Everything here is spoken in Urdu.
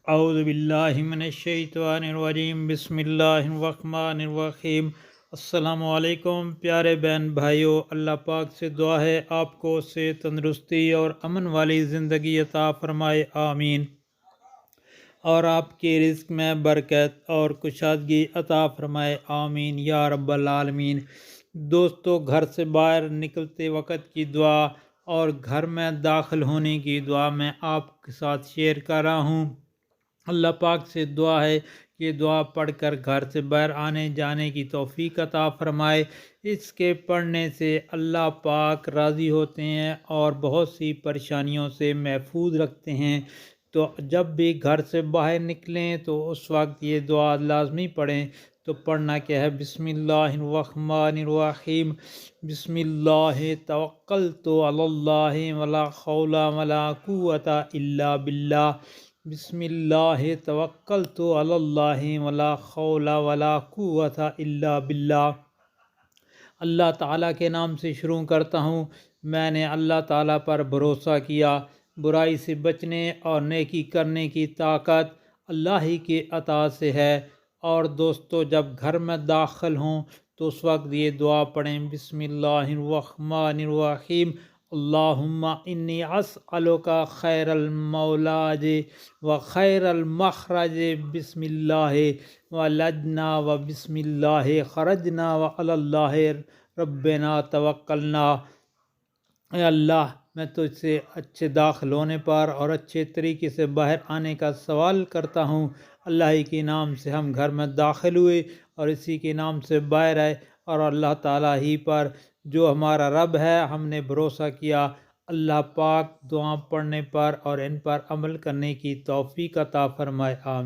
اعوذ باللہ من الشیطان الرجیم، بسم اللہ الرحمن الرحیم۔ السلام علیکم پیارے بہن بھائیوں، اللہ پاک سے دعا ہے آپ کو صحت، تندرستی اور امن والی زندگی عطا فرمائے، آمین۔ اور آپ کے رزق میں برکت اور کشادگی عطا فرمائے، آمین یا رب العالمین۔ دوستو، گھر سے باہر نکلتے وقت کی دعا اور گھر میں داخل ہونے کی دعا میں آپ کے ساتھ شیئر کر رہا ہوں۔ اللہ پاک سے دعا ہے کہ دعا پڑھ کر گھر سے باہر آنے جانے کی توفیق عطا فرمائے۔ اس کے پڑھنے سے اللہ پاک راضی ہوتے ہیں اور بہت سی پریشانیوں سے محفوظ رکھتے ہیں۔ تو جب بھی گھر سے باہر نکلیں تو اس وقت یہ دعا لازمی پڑھیں۔ تو پڑھنا کیا ہے؟ بسم اللہ الرحمن الرحیم، بسم اللہ توکلت علی اللہ ولا حول ولا قوۃ الا باللہ، بسم اللہ توکلت علی اللہ ولا حول ولا قوۃ الا باللہ۔ اللہ تعالیٰ کے نام سے شروع کرتا ہوں۔ میں نے اللہ تعالیٰ پر بھروسہ کیا، برائی سے بچنے اور نیکی کرنے کی طاقت اللہ ہی کے عطا سے ہے۔ اور دوستو، جب گھر میں داخل ہوں تو اس وقت یہ دعا پڑھیں، بسم اللہ الرحمن الرحیم، اللہم انی اسألک خیر المولاج و خیر المخرج، بسم اللہ ولجنا و بسم اللہ خرجنا و علی اللہ ربنا توکلنا۔ اے اللہ، میں تجھ سے اچھے داخل ہونے پر اور اچھے طریقے سے باہر آنے کا سوال کرتا ہوں۔ اللہ ہی کے نام سے ہم گھر میں داخل ہوئے اور اسی کے نام سے باہر آئے، اور اللہ تعالیٰ ہی پر جو ہمارا رب ہے ہم نے بھروسہ کیا۔ اللہ پاک دعا پڑھنے پر اور ان پر عمل کرنے کی توفیق عطا فرمائے، آمین۔